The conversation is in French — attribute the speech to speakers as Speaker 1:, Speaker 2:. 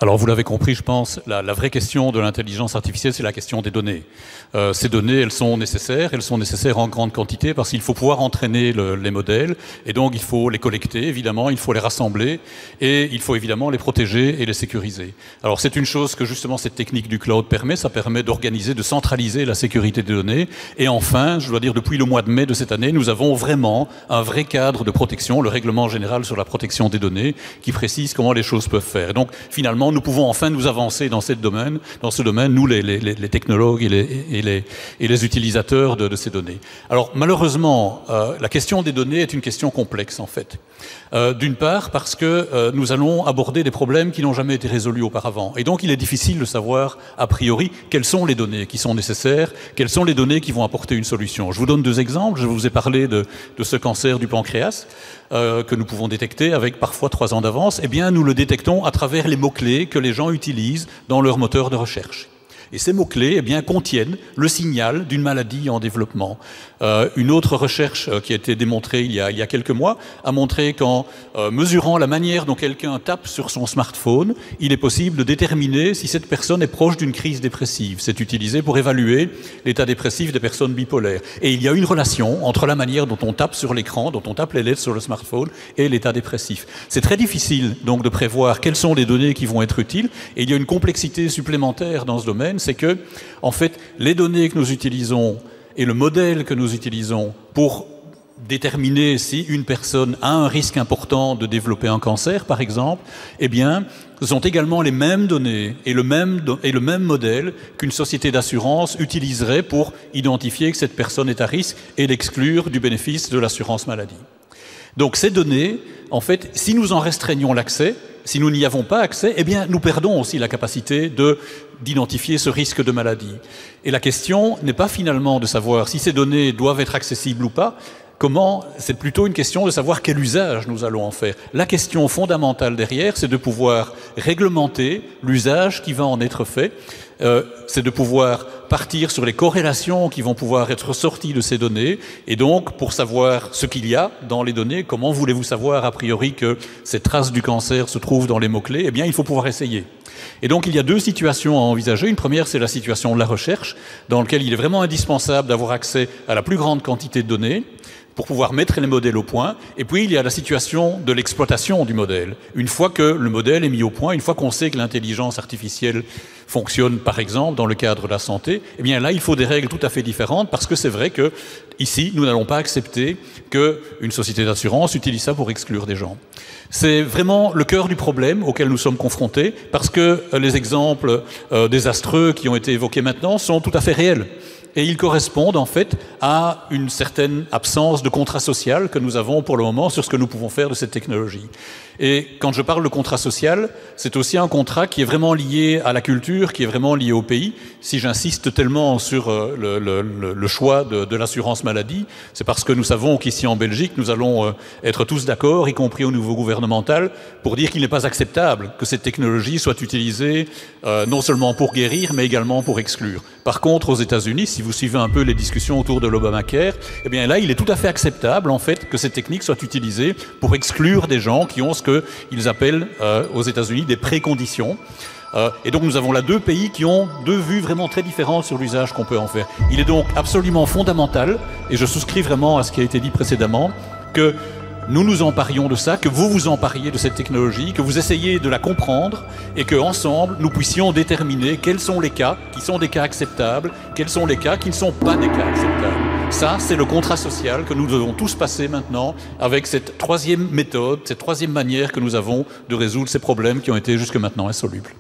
Speaker 1: Alors, vous l'avez compris, je pense, la vraie question de l'intelligence artificielle, c'est la question des données. Ces données, elles sont nécessaires en grande quantité parce qu'il faut pouvoir entraîner les modèles, et donc il faut les collecter, évidemment, il faut les rassembler, et il faut évidemment les protéger et les sécuriser. Alors, c'est une chose que justement cette technique du cloud permet, ça permet d'organiser, de centraliser la sécurité des données, et enfin, je dois dire, depuis le mois de mai de cette année, nous avons vraiment un vrai cadre de protection, le règlement général sur la protection des données, qui précise comment les choses peuvent faire. Et donc, finalement, nous pouvons enfin nous avancer dans ce domaine, nous, les technologues et les utilisateurs de ces données. Alors, malheureusement, la question des données est une question complexe, en fait. D'une part, parce que nous allons aborder des problèmes qui n'ont jamais été résolus auparavant. Et donc, il est difficile de savoir, a priori, quelles sont les données qui sont nécessaires, quelles sont les données qui vont apporter une solution. Je vous donne deux exemples. Je vous ai parlé de ce cancer du pancréas que nous pouvons détecter avec parfois 3 ans d'avance. Eh bien, nous le détectons à travers les mots-clés que les gens utilisent dans leur moteur de recherche. Et ces mots-clés, eh bien, contiennent le signal d'une maladie en développement. Une autre recherche qui a été démontrée il y a quelques mois a montré qu'en mesurant la manière dont quelqu'un tape sur son smartphone, il est possible de déterminer si cette personne est proche d'une crise dépressive. C'est utilisé pour évaluer l'état dépressif des personnes bipolaires. Et il y a une relation entre la manière dont on tape sur l'écran, dont on tape les lettres sur le smartphone, et l'état dépressif. C'est très difficile donc de prévoir quelles sont les données qui vont être utiles. Et il y a une complexité supplémentaire dans ce domaine, c'est que, en fait, les données que nous utilisons et le modèle que nous utilisons pour déterminer si une personne a un risque important de développer un cancer, par exemple, eh bien, ce sont également les mêmes données et le même modèle qu'une société d'assurance utiliserait pour identifier que cette personne est à risque et l'exclure du bénéfice de l'assurance maladie. Donc ces données, en fait, si nous en restreignons l'accès, si nous n'y avons pas accès, eh bien, nous perdons aussi la capacité d'identifier ce risque de maladie. Et la question n'est pas finalement de savoir si ces données doivent être accessibles ou pas. C'est plutôt une question de savoir quel usage nous allons en faire. La question fondamentale derrière, c'est de pouvoir réglementer l'usage qui va en être fait. C'est de pouvoir partir sur les corrélations qui vont pouvoir être sorties de ces données. Et donc, pour savoir ce qu'il y a dans les données, comment voulez-vous savoir a priori que ces traces du cancer se trouvent dans les mots-clés? Eh bien, il faut pouvoir essayer. Et donc, il y a deux situations à envisager. Une première, c'est la situation de la recherche, dans laquelle il est vraiment indispensable d'avoir accès à la plus grande quantité de données pour pouvoir mettre les modèles au point. Et puis, il y a la situation de l'exploitation du modèle. Une fois que le modèle est mis au point, une fois qu'on sait que l'intelligence artificielle fonctionne, par exemple, dans le cadre de la santé, eh bien là, il faut des règles tout à fait différentes parce que c'est vrai que, ici, nous n'allons pas accepter qu'une société d'assurance utilise ça pour exclure des gens. C'est vraiment le cœur du problème auquel nous sommes confrontés parce que les exemples désastreux qui ont été évoqués maintenant sont tout à fait réels. Et ils correspondent en fait à une certaine absence de contrat social que nous avons pour le moment sur ce que nous pouvons faire de cette technologie. Et quand je parle de contrat social, c'est aussi un contrat qui est vraiment lié à la culture, qui est vraiment lié au pays. Si j'insiste tellement sur le choix de l'assurance maladie, c'est parce que nous savons qu'ici en Belgique, nous allons être tous d'accord, y compris au niveau gouvernemental, pour dire qu'il n'est pas acceptable que cette technologie soit utilisée non seulement pour guérir, mais également pour exclure. Par contre, aux États-Unis, si vous suivez un peu les discussions autour de l'Obamacare, eh bien là, il est tout à fait acceptable, en fait, que cette technique soit utilisée pour exclure des gens qui ont ce qu'ils appellent aux États-Unis des préconditions. Et donc nous avons là deux pays qui ont deux vues vraiment très différentes sur l'usage qu'on peut en faire. Il est donc absolument fondamental, et je souscris vraiment à ce qui a été dit précédemment, que nous nous emparions de ça, que vous vous empariez de cette technologie, que vous essayiez de la comprendre et qu'ensemble, nous puissions déterminer quels sont les cas qui sont des cas acceptables, quels sont les cas qui ne sont pas des cas acceptables. Ça, c'est le contrat social que nous devons tous passer maintenant avec cette troisième méthode, cette troisième manière que nous avons de résoudre ces problèmes qui ont été jusque maintenant insolubles.